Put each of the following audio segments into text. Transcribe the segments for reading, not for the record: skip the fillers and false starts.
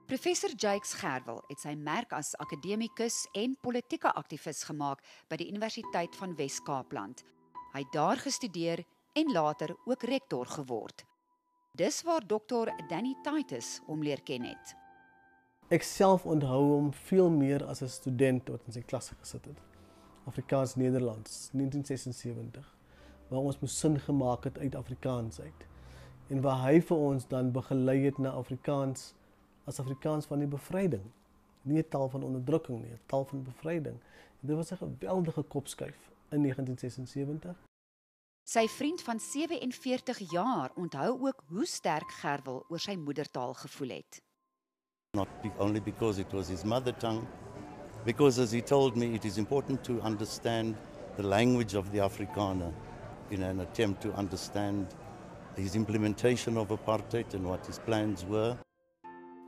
Professor Jakes Gerwel het sy merk as akademikus en politieke aktivis gemaak by die Universiteit van Wes-Kaapland. Hy het daar gestudeer en later ook rektor geword. Dis waar Dr. Danny Titus hom leer ken het. Ek self onthou hom veel meer as 'n student wat in sy klas gesit het. Afrikaans-Nederlands, 1976, waar ons moes sin gemaak het uit Afrikaans uit. En waar hy vir ons dan begelei het na Afrikaans as Afrikaans van die bevryding. Nie 'n taal van onderdrukking nie, 'n taal van bevryding. En dit was 'n geweldige kopskuif in 1976. Sy vriend van 47 jaar onthou ook hoe sterk Gerwel oor sy moedertaal gevoel het. Not only because it was his mother tongue, because as he told me, it is important to understand the language of the Afrikaner in an attempt to understand his implementation of apartheid and what his plans were.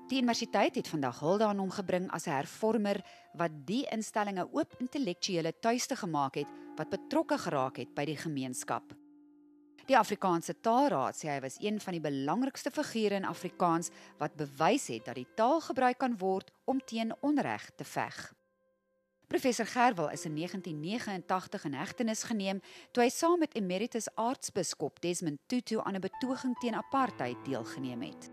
Die universiteit het vandag hulde aan hom gebring as 'n hervormer wat die instellinge oop intellektuele tuiste gemaak het wat betrokke geraak het by die gemeenskap. Die Afrikaanse Taalraad sê hy was een van die belangrikste figure in Afrikaans wat bewys het dat die taal gebruik kan word om teen onreg te veg. Professor Gerwel is in 1989 in hegtenis geneem toe hy saam met emeritus aartsbiskop Desmond Tutu aan 'n betoging teen apartheid deelgeneem het.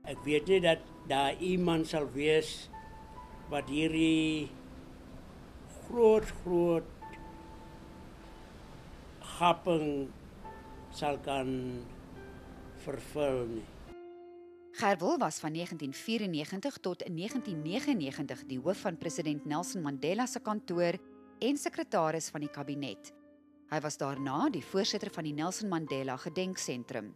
Ek weet nie dat daar iemand sal wees wat hierdie groot gapping sal kan vervul nie. Gerwel was van 1994 tot 1999 die hoof van president Nelson Mandela se kantoor en sekretaris van die kabinet. Hy was daarna die voorsitter van die Nelson Mandela Gedenksentrum.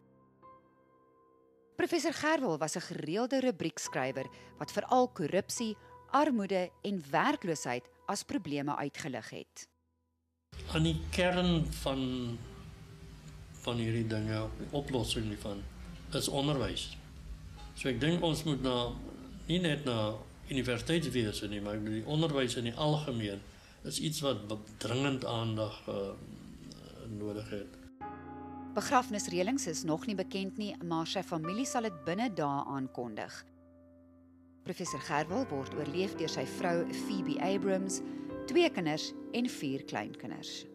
Professor Gerwel was 'n gereelde rubriekskrywer wat veral korrupsie, armoede en werkloosheid as probleme uitgelig het. Aan die kern van hierdie dinge, die oplossing hiervan, is onderwys. So ek dink ons moet nie net na universiteitswese nie, maar die onderwys in die algemeen is iets wat dringend aandag nodig het. Begrafnisreëlings is nog nie bekend nie, maar sy familie sal dit binne dae aankondig. Professor Gerwel word oorleef deur sy vrou Phoebe Abrams, 2 kinders en 4 kleinkinders.